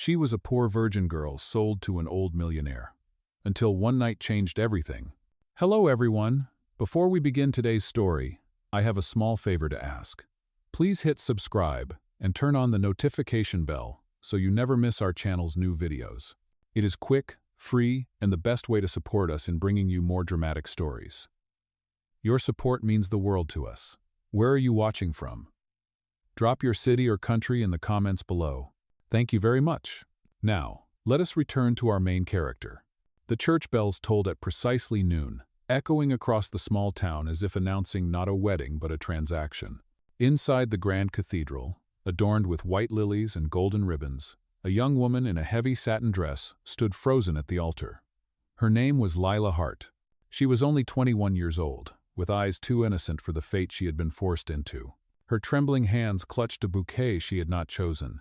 She was a poor virgin girl sold to an old millionaire. Until one night changed everything. Hello everyone! Before we begin today's story, I have a small favor to ask. Please hit subscribe and turn on the notification bell so you never miss our channel's new videos. It is quick, free, and the best way to support us in bringing you more dramatic stories. Your support means the world to us. Where are you watching from? Drop your city or country in the comments below. Thank you very much. Now, let us return to our main character. The church bells tolled at precisely noon, echoing across the small town as if announcing not a wedding but a transaction. Inside the grand cathedral, adorned with white lilies and golden ribbons, a young woman in a heavy satin dress stood frozen at the altar. Her name was Lila Hart. She was only 21 years old, with eyes too innocent for the fate she had been forced into. Her trembling hands clutched a bouquet she had not chosen,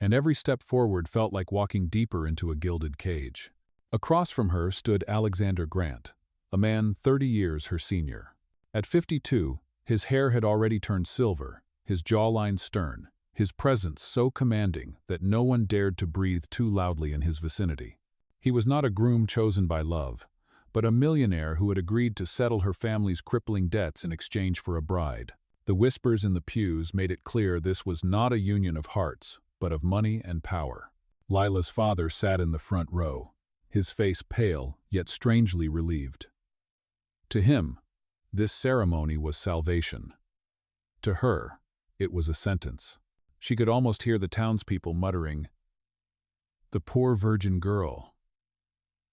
and every step forward felt like walking deeper into a gilded cage. Across from her stood Alexander Grant, a man 30 years her senior. At 52, his hair had already turned silver, his jawline stern, his presence so commanding that no one dared to breathe too loudly in his vicinity. He was not a groom chosen by love, but a millionaire who had agreed to settle her family's crippling debts in exchange for a bride. The whispers in the pews made it clear this was not a union of hearts, but of money and power. Lila's father sat in the front row, his face pale yet strangely relieved. To him, this ceremony was salvation. To her, it was a sentence. She could almost hear the townspeople muttering, "The poor virgin girl,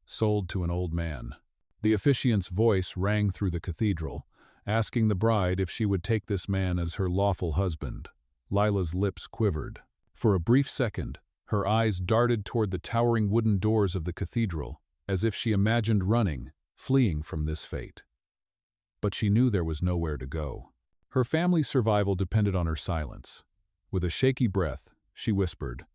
sold to an old man." The officiant's voice rang through the cathedral, asking the bride if she would take this man as her lawful husband. Lila's lips quivered. For a brief second, her eyes darted toward the towering wooden doors of the cathedral, as if she imagined running, fleeing from this fate. But she knew there was nowhere to go. Her family's survival depended on her silence. With a shaky breath, she whispered,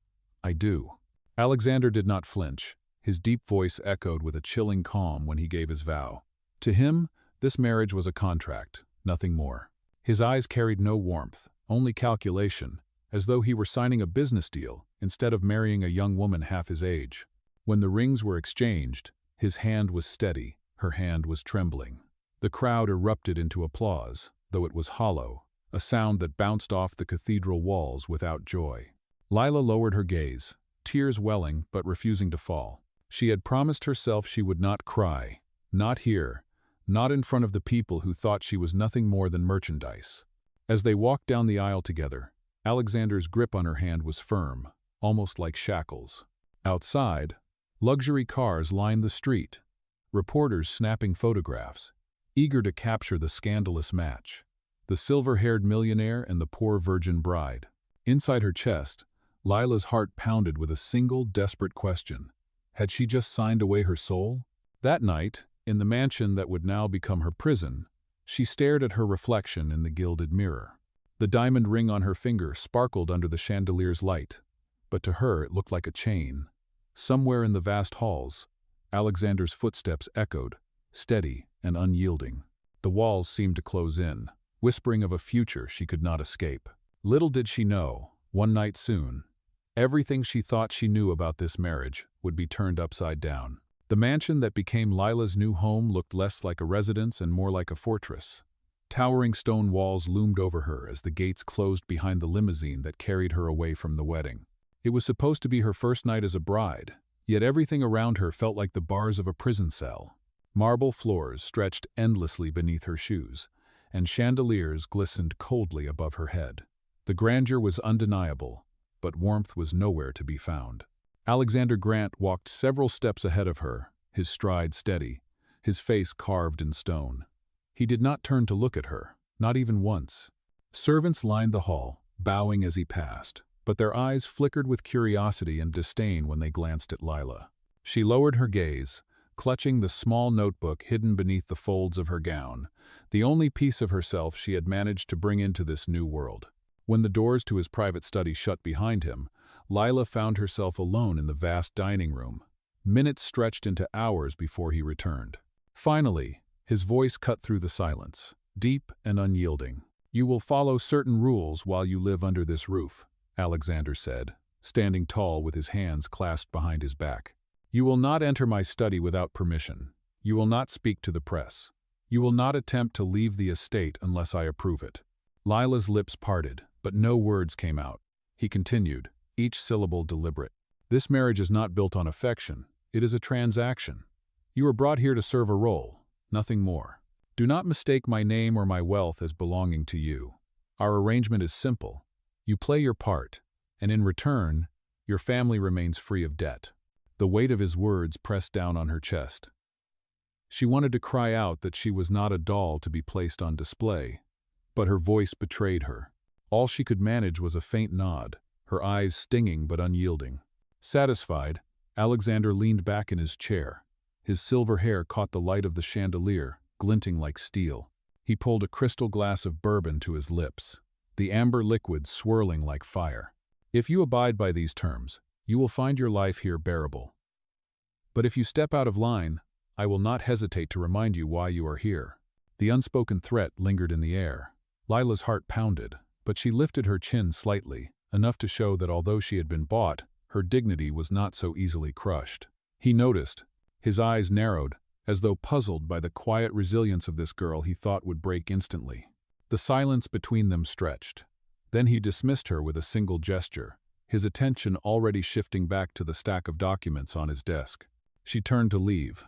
"I do." Alexander did not flinch. His deep voice echoed with a chilling calm when he gave his vow. To him, this marriage was a contract, nothing more. His eyes carried no warmth, only calculation, as though he were signing a business deal instead of marrying a young woman half his age. When the rings were exchanged, his hand was steady, her hand was trembling. The crowd erupted into applause, though it was hollow, a sound that bounced off the cathedral walls without joy. Lila lowered her gaze, tears welling but refusing to fall. She had promised herself she would not cry, not here, not in front of the people who thought she was nothing more than merchandise. As they walked down the aisle together, Alexander's grip on her hand was firm, almost like shackles. Outside, luxury cars lined the street, reporters snapping photographs, eager to capture the scandalous match, the silver-haired millionaire and the poor virgin bride. Inside her chest, Lila's heart pounded with a single desperate question. Had she just signed away her soul? That night, in the mansion that would now become her prison, she stared at her reflection in the gilded mirror. The diamond ring on her finger sparkled under the chandelier's light, but to her it looked like a chain. Somewhere in the vast halls, Alexander's footsteps echoed, steady and unyielding. The walls seemed to close in, whispering of a future she could not escape. Little did she know, one night soon, everything she thought she knew about this marriage would be turned upside down. The mansion that became Lila's new home looked less like a residence and more like a fortress. Towering stone walls loomed over her as the gates closed behind the limousine that carried her away from the wedding. It was supposed to be her first night as a bride, yet everything around her felt like the bars of a prison cell. Marble floors stretched endlessly beneath her shoes, and chandeliers glistened coldly above her head. The grandeur was undeniable, but warmth was nowhere to be found. Alexander Grant walked several steps ahead of her, his stride steady, his face carved in stone. He did not turn to look at her, not even once. Servants lined the hall, bowing as he passed, but their eyes flickered with curiosity and disdain when they glanced at Lila. She lowered her gaze, clutching the small notebook hidden beneath the folds of her gown, the only piece of herself she had managed to bring into this new world. When the doors to his private study shut behind him, Lila found herself alone in the vast dining room. Minutes stretched into hours before he returned. Finally, his voice cut through the silence, deep and unyielding. "You will follow certain rules while you live under this roof," Alexander said, standing tall with his hands clasped behind his back. "You will not enter my study without permission. You will not speak to the press. You will not attempt to leave the estate unless I approve it." Lila's lips parted, but no words came out. He continued, each syllable deliberate. "This marriage is not built on affection. It is a transaction. You were brought here to serve a role, nothing more. Do not mistake my name or my wealth as belonging to you. Our arrangement is simple. You play your part, and in return, your family remains free of debt." The weight of his words pressed down on her chest. She wanted to cry out that she was not a doll to be placed on display, but her voice betrayed her. All she could manage was a faint nod, her eyes stinging but unyielding. Satisfied, Alexander leaned back in his chair. His silver hair caught the light of the chandelier, glinting like steel. He pulled a crystal glass of bourbon to his lips, the amber liquid swirling like fire. "If you abide by these terms, you will find your life here bearable. But if you step out of line, I will not hesitate to remind you why you are here." The unspoken threat lingered in the air. Lila's heart pounded, but she lifted her chin slightly, enough to show that although she had been bought, her dignity was not so easily crushed. He noticed. His eyes narrowed, as though puzzled by the quiet resilience of this girl he thought would break instantly. The silence between them stretched. Then he dismissed her with a single gesture, his attention already shifting back to the stack of documents on his desk. She turned to leave,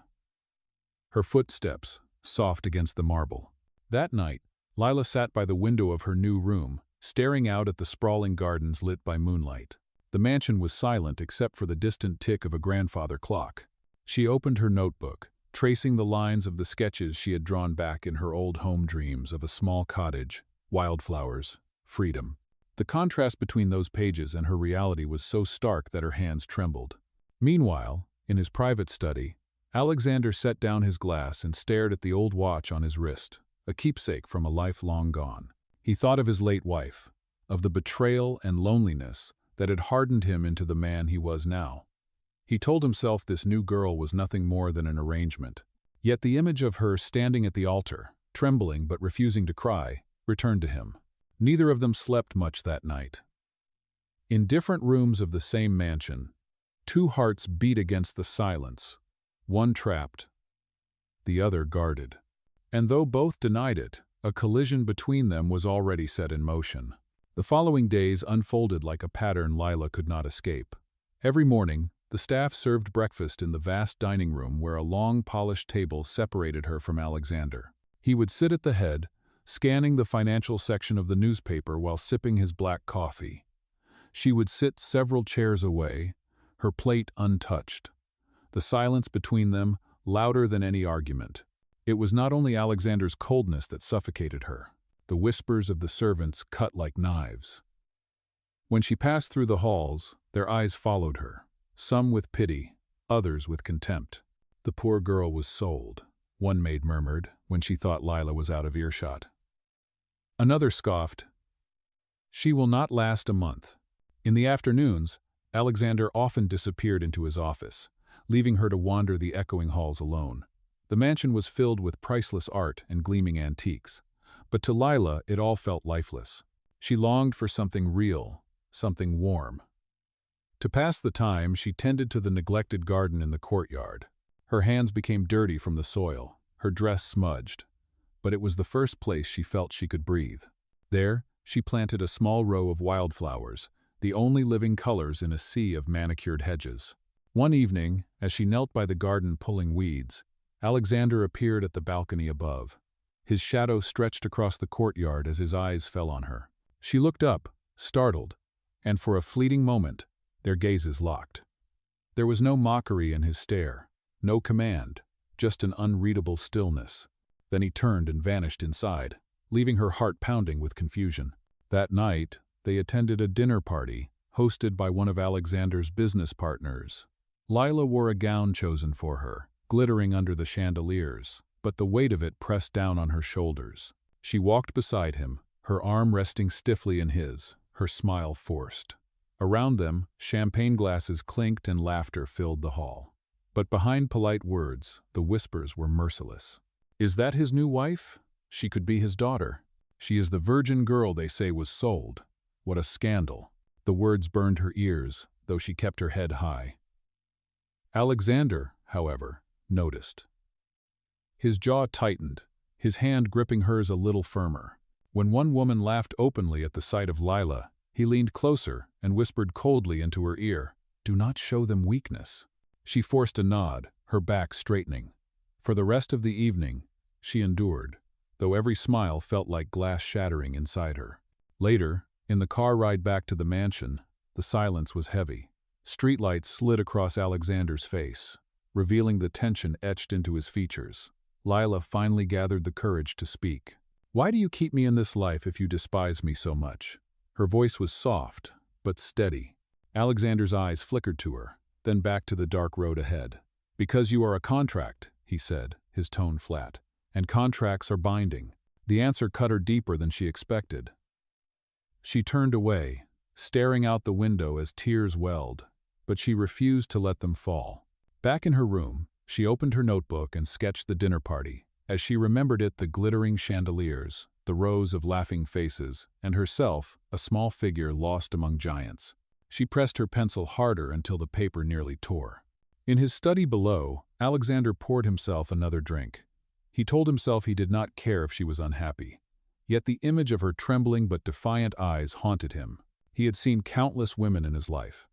her footsteps soft against the marble. That night, Lila sat by the window of her new room, staring out at the sprawling gardens lit by moonlight. The mansion was silent except for the distant tick of a grandfather clock. She opened her notebook, tracing the lines of the sketches she had drawn back in her old home dreams of a small cottage, wildflowers, freedom. The contrast between those pages and her reality was so stark that her hands trembled. Meanwhile, in his private study, Alexander set down his glass and stared at the old watch on his wrist, a keepsake from a life long gone. He thought of his late wife, of the betrayal and loneliness that had hardened him into the man he was now. He told himself this new girl was nothing more than an arrangement. Yet the image of her standing at the altar, trembling but refusing to cry, returned to him. Neither of them slept much that night. In different rooms of the same mansion, two hearts beat against the silence, one trapped, the other guarded. And though both denied it, a collision between them was already set in motion. The following days unfolded like a pattern Lila could not escape. Every morning, the staff served breakfast in the vast dining room where a long, polished table separated her from Alexander. He would sit at the head, scanning the financial section of the newspaper while sipping his black coffee. She would sit several chairs away, her plate untouched. The silence between them louder than any argument. It was not only Alexander's coldness that suffocated her. The whispers of the servants cut like knives. When she passed through the halls, their eyes followed her, some with pity, others with contempt. "The poor girl was sold," one maid murmured when she thought Lila was out of earshot. Another scoffed, "She will not last a month." In the afternoons, Alexander often disappeared into his office, leaving her to wander the echoing halls alone. The mansion was filled with priceless art and gleaming antiques, but to Lila it all felt lifeless. She longed for something real, something warm. To pass the time, she tended to the neglected garden in the courtyard. Her hands became dirty from the soil, her dress smudged, but it was the first place she felt she could breathe. There, she planted a small row of wildflowers, the only living colors in a sea of manicured hedges. One evening, as she knelt by the garden pulling weeds, Alexander appeared at the balcony above. His shadow stretched across the courtyard as his eyes fell on her. She looked up, startled, and for a fleeting moment, their gazes locked. There was no mockery in his stare, no command, just an unreadable stillness. Then he turned and vanished inside, leaving her heart pounding with confusion. That night, they attended a dinner party hosted by one of Alexander's business partners. Lila wore a gown chosen for her, glittering under the chandeliers, but the weight of it pressed down on her shoulders. She walked beside him, her arm resting stiffly in his, her smile forced. Around them, champagne glasses clinked and laughter filled the hall. But behind polite words, the whispers were merciless. "Is that his new wife? She could be his daughter. She is the virgin girl they say was sold. What a scandal." The words burned her ears, though she kept her head high. Alexander, however, noticed. His jaw tightened, his hand gripping hers a little firmer. When one woman laughed openly at the sight of Lila, he leaned closer and whispered coldly into her ear, "Do not show them weakness." She forced a nod, her back straightening. For the rest of the evening, she endured, though every smile felt like glass shattering inside her. Later, in the car ride back to the mansion, the silence was heavy. Streetlights slid across Alexander's face, revealing the tension etched into his features. Lila finally gathered the courage to speak. "Why do you keep me in this life if you despise me so much?" Her voice was soft, but steady. Alexander's eyes flickered to her, then back to the dark road ahead. "Because you are a contract," he said, his tone flat. "And contracts are binding." The answer cut her deeper than she expected. She turned away, staring out the window as tears welled, but she refused to let them fall. Back in her room, she opened her notebook and sketched the dinner party. As she remembered it, the glittering chandeliers, the rows of laughing faces, and herself, a small figure lost among giants. She pressed her pencil harder until the paper nearly tore. In his study below, Alexander poured himself another drink. He told himself he did not care if she was unhappy. Yet the image of her trembling but defiant eyes haunted him. He had seen countless women in his life,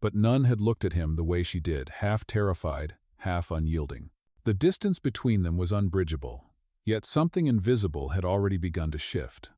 but none had looked at him the way she did, half terrified, half unyielding. The distance between them was unbridgeable, yet something invisible had already begun to shift.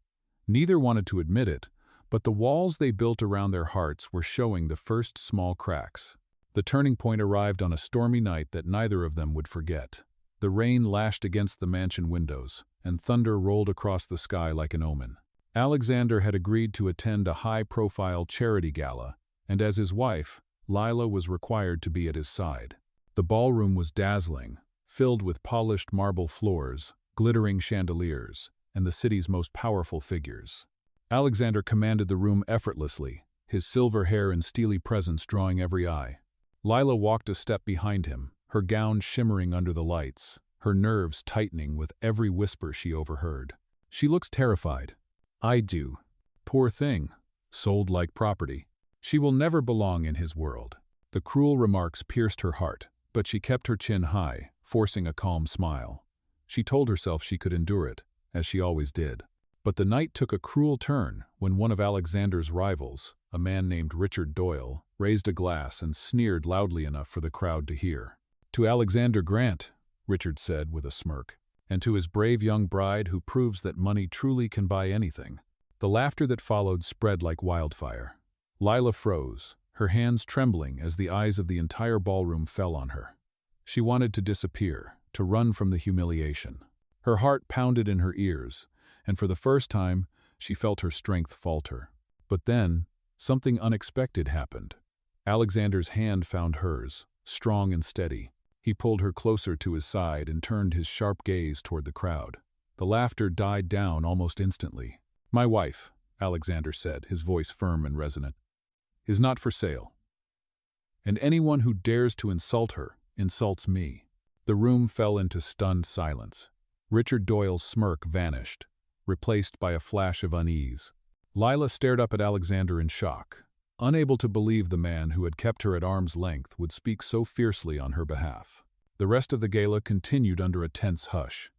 Neither wanted to admit it, but the walls they built around their hearts were showing the first small cracks. The turning point arrived on a stormy night that neither of them would forget. The rain lashed against the mansion windows, and thunder rolled across the sky like an omen. Alexander had agreed to attend a high-profile charity gala, and as his wife, Lila was required to be at his side. The ballroom was dazzling, filled with polished marble floors, glittering chandeliers, and the city's most powerful figures. Alexander commanded the room effortlessly, his silver hair and steely presence drawing every eye. Lila walked a step behind him, her gown shimmering under the lights, her nerves tightening with every whisper she overheard. "She looks terrified." "I do." "Poor thing. Sold like property. She will never belong in his world." The cruel remarks pierced her heart, but she kept her chin high, forcing a calm smile. She told herself she could endure it, as she always did. But the night took a cruel turn when one of Alexander's rivals, a man named Richard Doyle, raised a glass and sneered loudly enough for the crowd to hear. "To Alexander Grant," Richard said with a smirk, "and to his brave young bride who proves that money truly can buy anything." The laughter that followed spread like wildfire. Lila froze, her hands trembling as the eyes of the entire ballroom fell on her. She wanted to disappear, to run from the humiliation. Her heart pounded in her ears, and for the first time, she felt her strength falter. But then, something unexpected happened. Alexander's hand found hers, strong and steady. He pulled her closer to his side and turned his sharp gaze toward the crowd. The laughter died down almost instantly. "My wife," Alexander said, his voice firm and resonant, "is not for sale. And anyone who dares to insult her insults me." The room fell into stunned silence. Richard Doyle's smirk vanished, replaced by a flash of unease. Lila stared up at Alexander in shock, unable to believe the man who had kept her at arm's length would speak so fiercely on her behalf. The rest of the gala continued under a tense hush.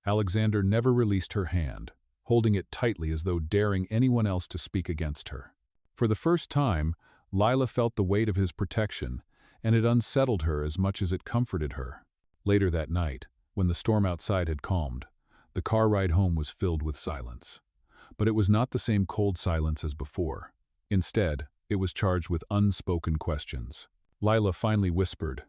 Alexander never released her hand, holding it tightly as though daring anyone else to speak against her. For the first time, Lila felt the weight of his protection, and it unsettled her as much as it comforted her. Later that night, when the storm outside had calmed, the car ride home was filled with silence. But it was not the same cold silence as before. Instead, it was charged with unspoken questions. Lila finally whispered,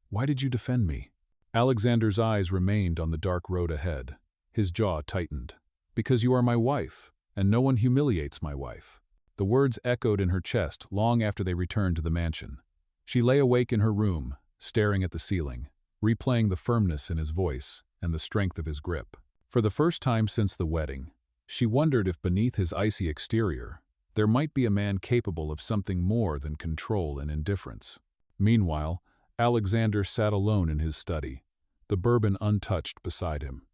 "Why did you defend me?" Alexander's eyes remained on the dark road ahead. His jaw tightened. "Because you are my wife, and no one humiliates my wife." The words echoed in her chest long after they returned to the mansion. She lay awake in her room, staring at the ceiling, replaying the firmness in his voice and the strength of his grip. For the first time since the wedding, she wondered if beneath his icy exterior, there might be a man capable of something more than control and indifference. Meanwhile, Alexander sat alone in his study, the bourbon untouched beside him.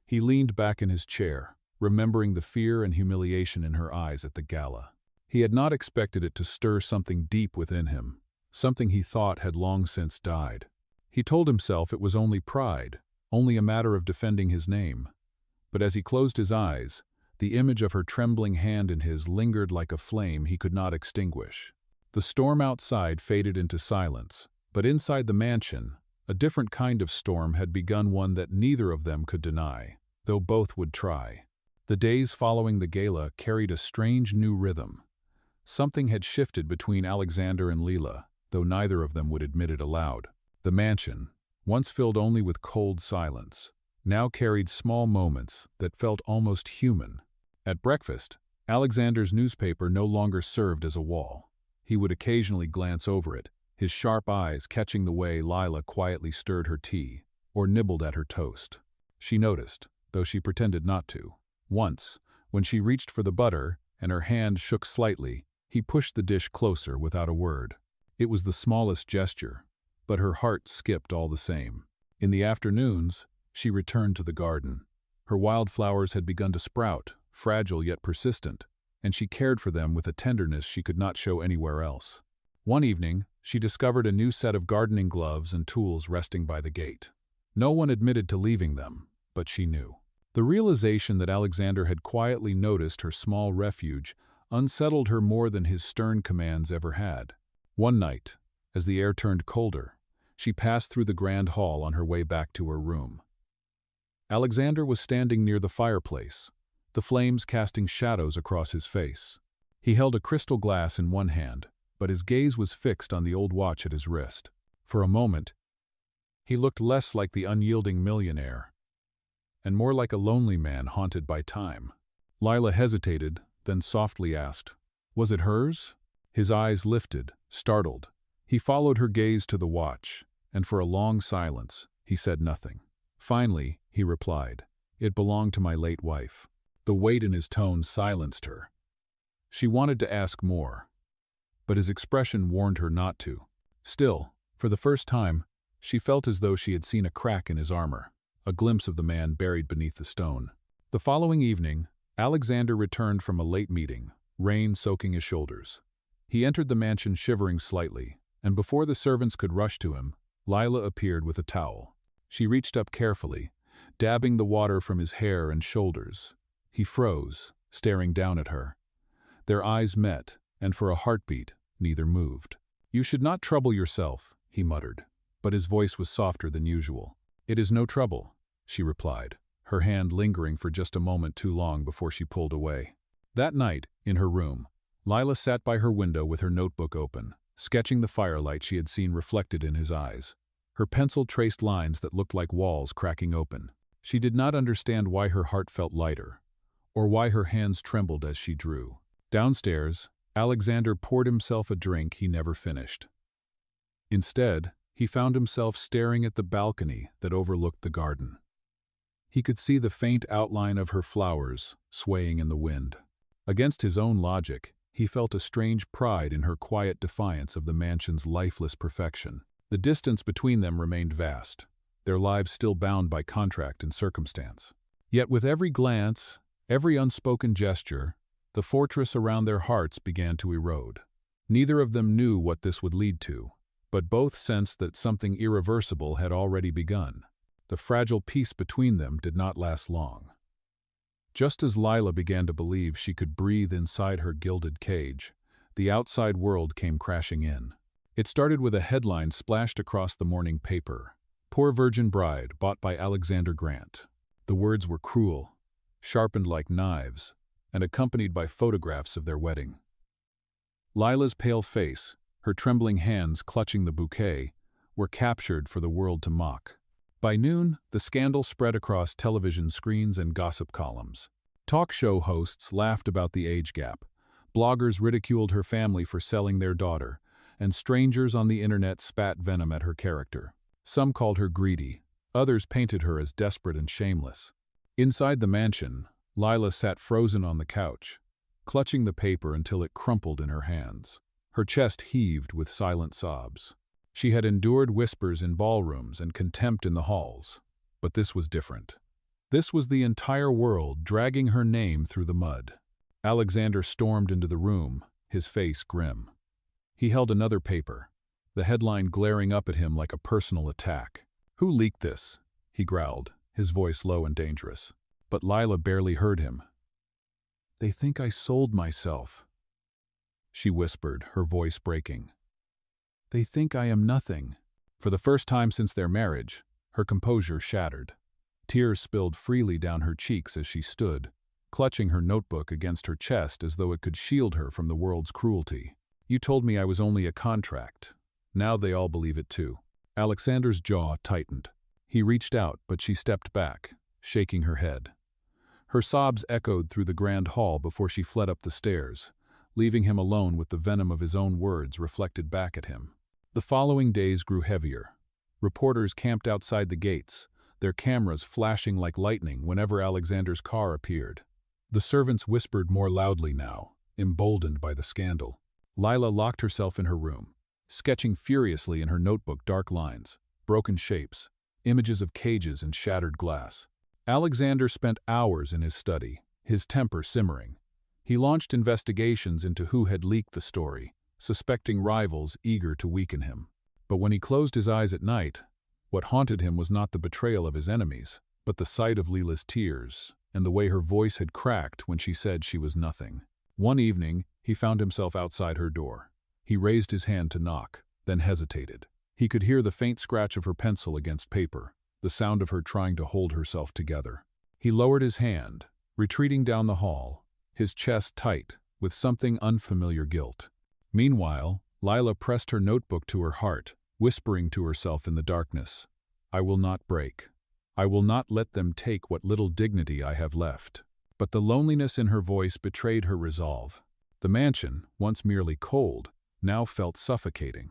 He leaned back in his chair, remembering the fear and humiliation in her eyes at the gala. He had not expected it to stir something deep within him, something he thought had long since died. He told himself it was only pride, only a matter of defending his name. But as he closed his eyes, the image of her trembling hand in his lingered like a flame he could not extinguish. The storm outside faded into silence, but inside the mansion, a different kind of storm had begun, one that neither of them could deny, though both would try. The days following the gala carried a strange new rhythm. Something had shifted between Alexander and Lila, though neither of them would admit it aloud. The mansion, once filled only with cold silence, now carried small moments that felt almost human. At breakfast, Alexander's newspaper no longer served as a wall. He would occasionally glance over it, his sharp eyes catching the way Lila quietly stirred her tea or nibbled at her toast. She noticed, though she pretended not to. Once, when she reached for the butter and her hand shook slightly, he pushed the dish closer without a word. It was the smallest gesture, but her heart skipped all the same. In the afternoons, she returned to the garden. Her wildflowers had begun to sprout, fragile yet persistent, and she cared for them with a tenderness she could not show anywhere else. One evening, she discovered a new set of gardening gloves and tools resting by the gate. No one admitted to leaving them, but she knew. The realization that Alexander had quietly noticed her small refuge unsettled her more than his stern commands ever had. One night, as the air turned colder, she passed through the grand hall on her way back to her room. Alexander was standing near the fireplace, the flames casting shadows across his face. He held a crystal glass in one hand, but his gaze was fixed on the old watch at his wrist. For a moment, he looked less like the unyielding millionaire, and more like a lonely man haunted by time. Lila hesitated, then softly asked, "Was it hers?" His eyes lifted, startled. He followed her gaze to the watch, and for a long silence, he said nothing. Finally, he replied, "It belonged to my late wife." The weight in his tone silenced her. She wanted to ask more, but his expression warned her not to. Still, for the first time, she felt as though she had seen a crack in his armor, a glimpse of the man buried beneath the stone. The following evening, Alexander returned from a late meeting, rain soaking his shoulders. He entered the mansion shivering slightly, and before the servants could rush to him, Lila appeared with a towel. She reached up carefully, dabbing the water from his hair and shoulders. He froze, staring down at her. Their eyes met, and for a heartbeat, neither moved. "You should not trouble yourself," he muttered, but his voice was softer than usual. "It is no trouble," she replied, her hand lingering for just a moment too long before she pulled away. That night, in her room, Lila sat by her window with her notebook open, sketching the firelight she had seen reflected in his eyes. Her pencil traced lines that looked like walls cracking open. She did not understand why her heart felt lighter, or why her hands trembled as she drew. Downstairs, Alexander poured himself a drink he never finished. Instead, he found himself staring at the balcony that overlooked the garden. He could see the faint outline of her flowers swaying in the wind. Against his own logic, he felt a strange pride in her quiet defiance of the mansion's lifeless perfection. The distance between them remained vast, their lives still bound by contract and circumstance. Yet with every glance, every unspoken gesture, the fortress around their hearts began to erode. Neither of them knew what this would lead to, but both sensed that something irreversible had already begun. The fragile peace between them did not last long. Just as Lila began to believe she could breathe inside her gilded cage, the outside world came crashing in. It started with a headline splashed across the morning paper: "Poor Virgin Bride bought by Alexander Grant." The words were cruel, sharpened like knives, and accompanied by photographs of their wedding. Lila's pale face, her trembling hands clutching the bouquet, were captured for the world to mock. By noon, the scandal spread across television screens and gossip columns. Talk show hosts laughed about the age gap, bloggers ridiculed her family for selling their daughter, and strangers on the internet spat venom at her character. Some called her greedy, others painted her as desperate and shameless. Inside the mansion, Lila sat frozen on the couch, clutching the paper until it crumpled in her hands. Her chest heaved with silent sobs. She had endured whispers in ballrooms and contempt in the halls, but this was different. This was the entire world dragging her name through the mud. Alexander stormed into the room, his face grim. He held another paper, the headline glaring up at him like a personal attack. "Who leaked this?" he growled, his voice low and dangerous. But Lila barely heard him. "They think I sold myself," she whispered, her voice breaking. "They think I am nothing." For the first time since their marriage, her composure shattered. Tears spilled freely down her cheeks as she stood, clutching her notebook against her chest as though it could shield her from the world's cruelty. "You told me I was only a contract. Now they all believe it too." Alexander's jaw tightened. He reached out, but she stepped back, shaking her head. Her sobs echoed through the grand hall before she fled up the stairs, leaving him alone with the venom of his own words reflected back at him. The following days grew heavier. Reporters camped outside the gates, their cameras flashing like lightning whenever Alexander's car appeared. The servants whispered more loudly now, emboldened by the scandal. Lila locked herself in her room, sketching furiously in her notebook dark lines, broken shapes, images of cages and shattered glass. Alexander spent hours in his study, his temper simmering. He launched investigations into who had leaked the story, suspecting rivals eager to weaken him. But when he closed his eyes at night, what haunted him was not the betrayal of his enemies, but the sight of Lila's tears and the way her voice had cracked when she said she was nothing. One evening, he found himself outside her door. He raised his hand to knock, then hesitated. He could hear the faint scratch of her pencil against paper, the sound of her trying to hold herself together. He lowered his hand, retreating down the hall, his chest tight with something unfamiliar guilt. Meanwhile, Lila pressed her notebook to her heart, whispering to herself in the darkness, "I will not break. I will not let them take what little dignity I have left." But the loneliness in her voice betrayed her resolve. The mansion, once merely cold, now felt suffocating.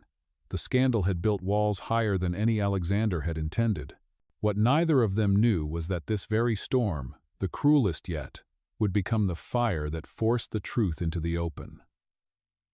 The scandal had built walls higher than any Alexander had intended. What neither of them knew was that this very storm, the cruelest yet, would become the fire that forced the truth into the open.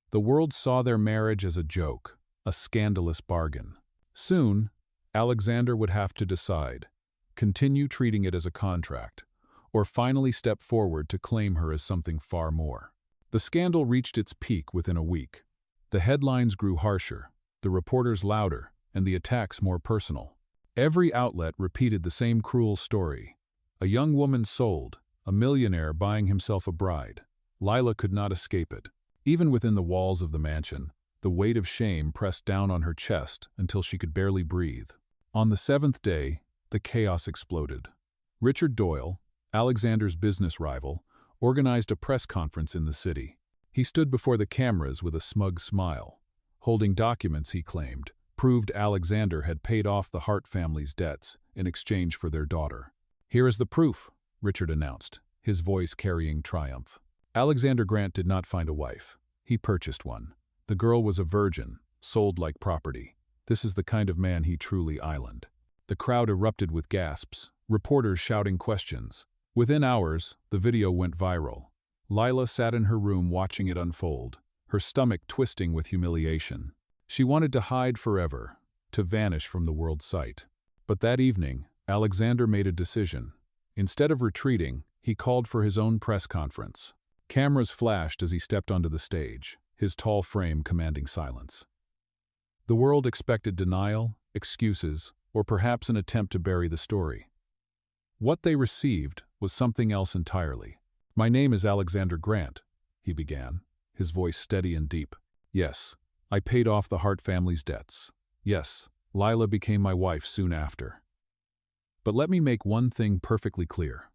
The world saw their marriage as a joke, a scandalous bargain. Soon, Alexander would have to decide, continue treating it as a contract, or finally step forward to claim her as something far more. The scandal reached its peak within a week. The headlines grew harsher, the reporters louder, and the attacks more personal. Every outlet repeated the same cruel story. A young woman sold, a millionaire buying himself a bride. Lila could not escape it. Even within the walls of the mansion, the weight of shame pressed down on her chest until she could barely breathe. On the seventh day, the chaos exploded. Richard Doyle, Alexander's business rival, organized a press conference in the city. He stood before the cameras with a smug smile. Holding documents, he claimed, proved Alexander had paid off the Hart family's debts in exchange for their daughter. "Here is the proof," Richard announced, his voice carrying triumph. Alexander Grant did not find a wife. He purchased one. The girl was a virgin, sold like property. This is the kind of man he truly islanded. The crowd erupted with gasps, reporters shouting questions. Within hours, the video went viral. Lila sat in her room watching it unfold, her stomach twisting with humiliation. She wanted to hide forever, to vanish from the world's sight. But that evening, Alexander made a decision. Instead of retreating, he called for his own press conference. Cameras flashed as he stepped onto the stage, his tall frame commanding silence. The world expected denial, excuses, or perhaps an attempt to bury the story. What they received was something else entirely. "My name is Alexander Grant," he began, his voice steady and deep. "Yes, I paid off the Hart family's debts. Yes, Lila became my wife soon after. But let me make one thing perfectly clear."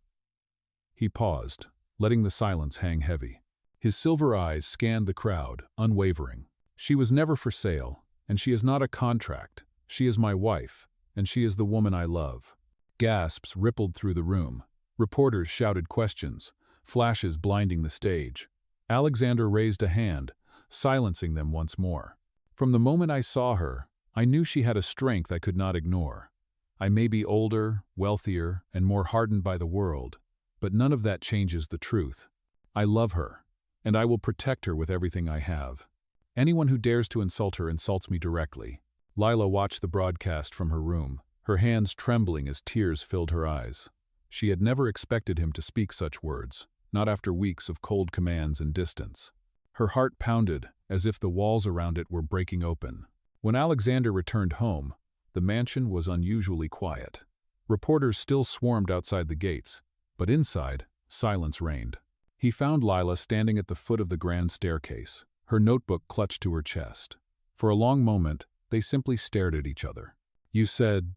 He paused, letting the silence hang heavy. His silver eyes scanned the crowd, unwavering. "She was never for sale, and she is not a contract. She is my wife, and she is the woman I love." Gasps rippled through the room. Reporters shouted questions, flashes blinding the stage. Alexander raised a hand, silencing them once more. "From the moment I saw her, I knew she had a strength I could not ignore. I may be older, wealthier, and more hardened by the world, but none of that changes the truth. I love her, and I will protect her with everything I have. Anyone who dares to insult her insults me directly." Lila watched the broadcast from her room, her hands trembling as tears filled her eyes. She had never expected him to speak such words, not after weeks of cold commands and distance. Her heart pounded, as if the walls around it were breaking open. When Alexander returned home, the mansion was unusually quiet. Reporters still swarmed outside the gates, but inside, silence reigned. He found Lila standing at the foot of the grand staircase, her notebook clutched to her chest. For a long moment, they simply stared at each other. "You said—"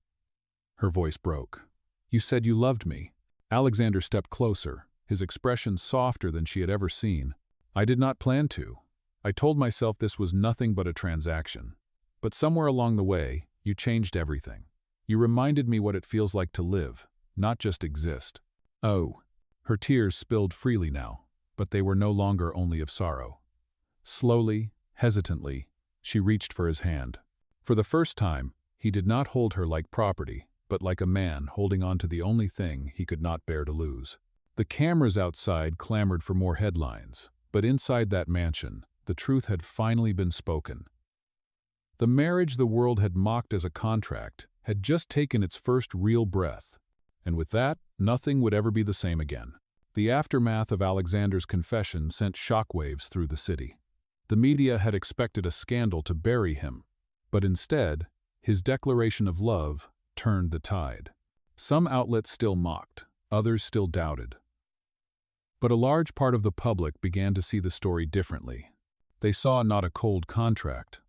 Her voice broke. "You said you loved me." Alexander stepped closer, his expression softer than she had ever seen. "I did not plan to. I told myself this was nothing but a transaction. But somewhere along the way, you changed everything. You reminded me what it feels like to live, not just exist." Oh. Her tears spilled freely now, but they were no longer only of sorrow. Slowly, hesitantly, she reached for his hand. For the first time, he did not hold her like property, but like a man holding on to the only thing he could not bear to lose. The cameras outside clamored for more headlines, but inside that mansion, the truth had finally been spoken. The marriage the world had mocked as a contract had just taken its first real breath, and with that, nothing would ever be the same again. The aftermath of Alexander's confession sent shockwaves through the city. The media had expected a scandal to bury him, but instead, his declaration of love turned the tide. Some outlets still mocked, others still doubted. But a large part of the public began to see the story differently. They saw not a cold contract,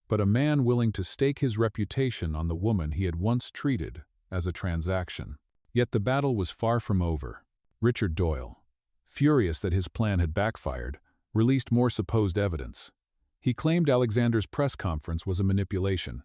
but a man willing to stake his reputation on the woman he had once treated as a transaction. Yet the battle was far from over. Richard Doyle, furious that his plan had backfired, released more supposed evidence. He claimed Alexander's press conference was a manipulation,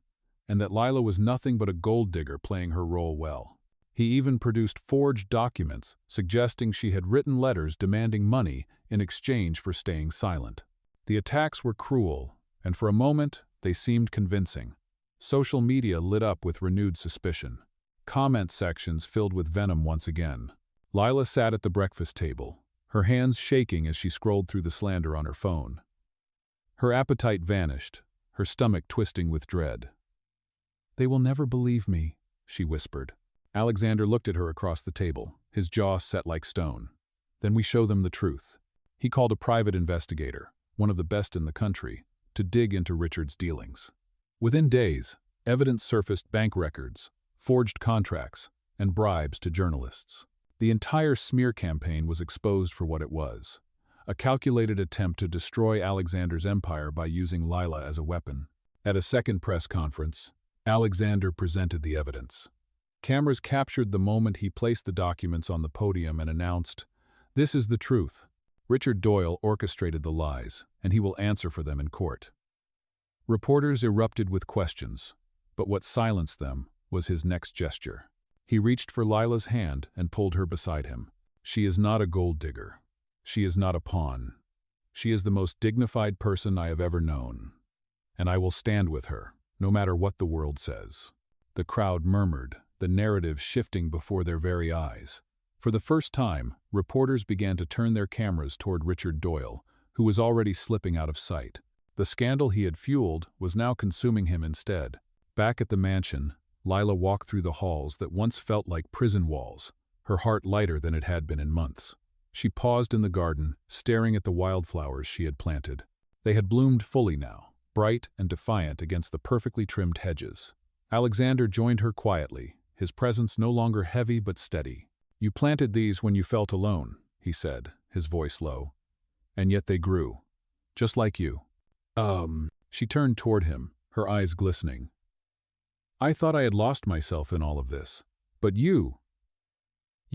and that Lila was nothing but a gold digger playing her role well. He even produced forged documents suggesting she had written letters demanding money in exchange for staying silent. The attacks were cruel, and for a moment, they seemed convincing. Social media lit up with renewed suspicion. Comment sections filled with venom once again. Lila sat at the breakfast table, her hands shaking as she scrolled through the slander on her phone. Her appetite vanished, her stomach twisting with dread. "They will never believe me," she whispered. Alexander looked at her across the table, his jaw set like stone. "Then we show them the truth." He called a private investigator, one of the best in the country, to dig into Richard's dealings. Within days, evidence surfaced: bank records, forged contracts, and bribes to journalists. The entire smear campaign was exposed for what it was: a calculated attempt to destroy Alexander's empire by using Lila as a weapon. At a second press conference, Alexander presented the evidence. Cameras captured the moment he placed the documents on the podium and announced, "This is the truth. Richard Doyle orchestrated the lies, and he will answer for them in court." Reporters erupted with questions, but what silenced them was his next gesture. He reached for Lila's hand and pulled her beside him. "She is not a gold digger. She is not a pawn. She is the most dignified person I have ever known. And I will stand with her, no matter what the world says." The crowd murmured, the narrative shifting before their very eyes. For the first time, reporters began to turn their cameras toward Richard Doyle, who was already slipping out of sight. The scandal he had fueled was now consuming him instead. Back at the mansion, Lila walked through the halls that once felt like prison walls, her heart lighter than it had been in months. She paused in the garden, staring at the wildflowers she had planted. They had bloomed fully now, bright and defiant against the perfectly trimmed hedges. Alexander joined her quietly, his presence no longer heavy but steady. "You planted these when you felt alone," he said, his voice low. "And yet they grew. Just like you." She turned toward him, her eyes glistening. "I thought I had lost myself in all of this. But you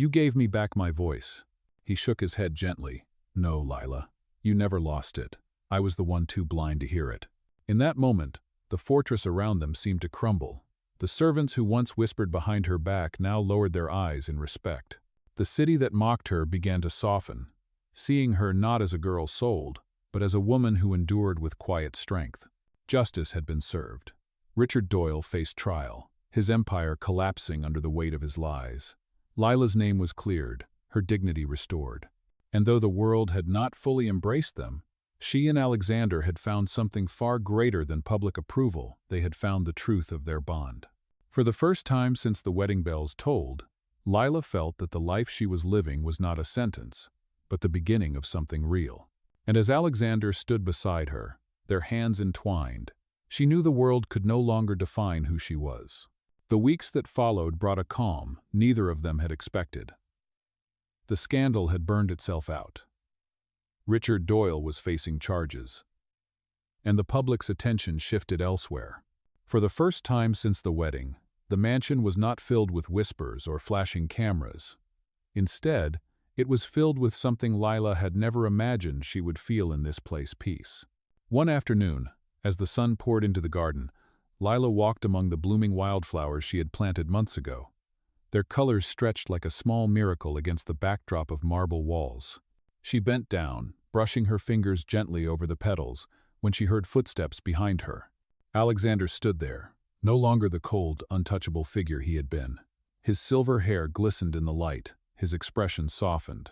gave me back my voice." He shook his head gently. "No, Lila, you never lost it. I was the one too blind to hear it." In that moment, the fortress around them seemed to crumble. The servants who once whispered behind her back now lowered their eyes in respect. The city that mocked her began to soften, seeing her not as a girl sold, but as a woman who endured with quiet strength. Justice had been served. Richard Doyle faced trial, his empire collapsing under the weight of his lies. Lila's name was cleared, her dignity restored. And though the world had not fully embraced them, she and Alexander had found something far greater than public approval. They had found the truth of their bond. For the first time since the wedding bells tolled, Lila felt that the life she was living was not a sentence, but the beginning of something real. And as Alexander stood beside her, their hands entwined, she knew the world could no longer define who she was. The weeks that followed brought a calm neither of them had expected. The scandal had burned itself out. Richard Doyle was facing charges, and the public's attention shifted elsewhere. For the first time since the wedding, the mansion was not filled with whispers or flashing cameras. Instead, it was filled with something Lila had never imagined she would feel in this place: peace. One afternoon, as the sun poured into the garden, Lila walked among the blooming wildflowers she had planted months ago. Their colors stretched like a small miracle against the backdrop of marble walls. She bent down, brushing her fingers gently over the petals, when she heard footsteps behind her. Alexander stood there, no longer the cold, untouchable figure he had been. His silver hair glistened in the light, his expression softened.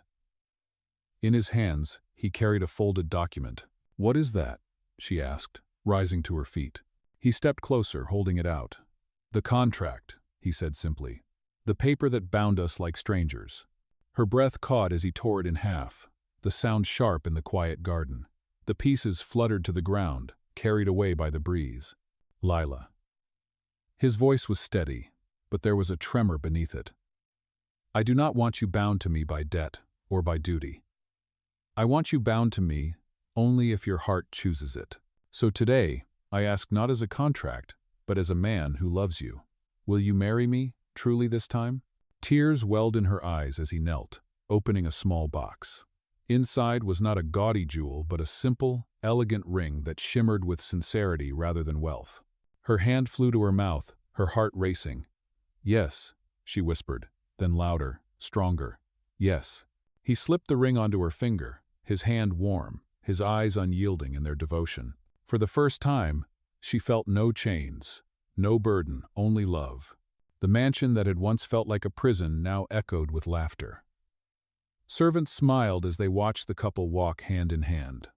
In his hands, he carried a folded document. "What is that?" she asked, rising to her feet. He stepped closer, holding it out. "The contract," he said simply. "The paper that bound us like strangers." Her breath caught as he tore it in half, the sound sharp in the quiet garden. The pieces fluttered to the ground, carried away by the breeze. "Lila." His voice was steady, but there was a tremor beneath it. "I do not want you bound to me by debt or by duty. I want you bound to me only if your heart chooses it. So today, I ask not as a contract, but as a man who loves you. Will you marry me, truly this time?" Tears welled in her eyes as he knelt, opening a small box. Inside was not a gaudy jewel, but a simple, elegant ring that shimmered with sincerity rather than wealth. Her hand flew to her mouth, her heart racing. "Yes," she whispered, then louder, stronger. "Yes." He slipped the ring onto her finger, his hand warm, his eyes unyielding in their devotion. For the first time, she felt no chains, no burden, only love. The mansion that had once felt like a prison now echoed with laughter. Servants smiled as they watched the couple walk hand in hand.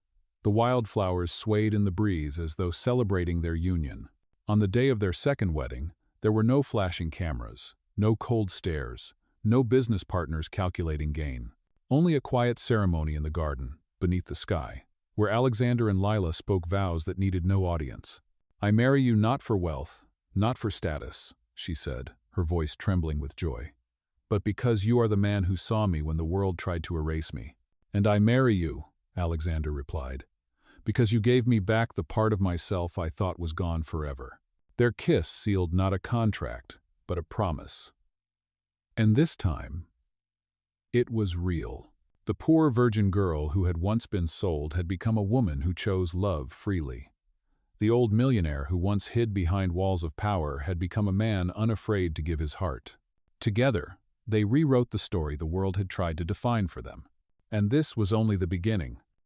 The wildflowers swayed in the breeze as though celebrating their union. On the day of their second wedding, there were no flashing cameras, no cold stares, no business partners calculating gain. Only a quiet ceremony in the garden, beneath the sky, where Alexander and Lila spoke vows that needed no audience. "I marry you not for wealth, not for status," she said, her voice trembling with joy, "but because you are the man who saw me when the world tried to erase me." "And I marry you," Alexander replied, "because you gave me back the part of myself I thought was gone forever." Their kiss sealed not a contract, but a promise. And this time, it was real. The poor virgin girl who had once been sold had become a woman who chose love freely. The old millionaire who once hid behind walls of power had become a man unafraid to give his heart. Together, they rewrote the story the world had tried to define for them. And this was only the beginning.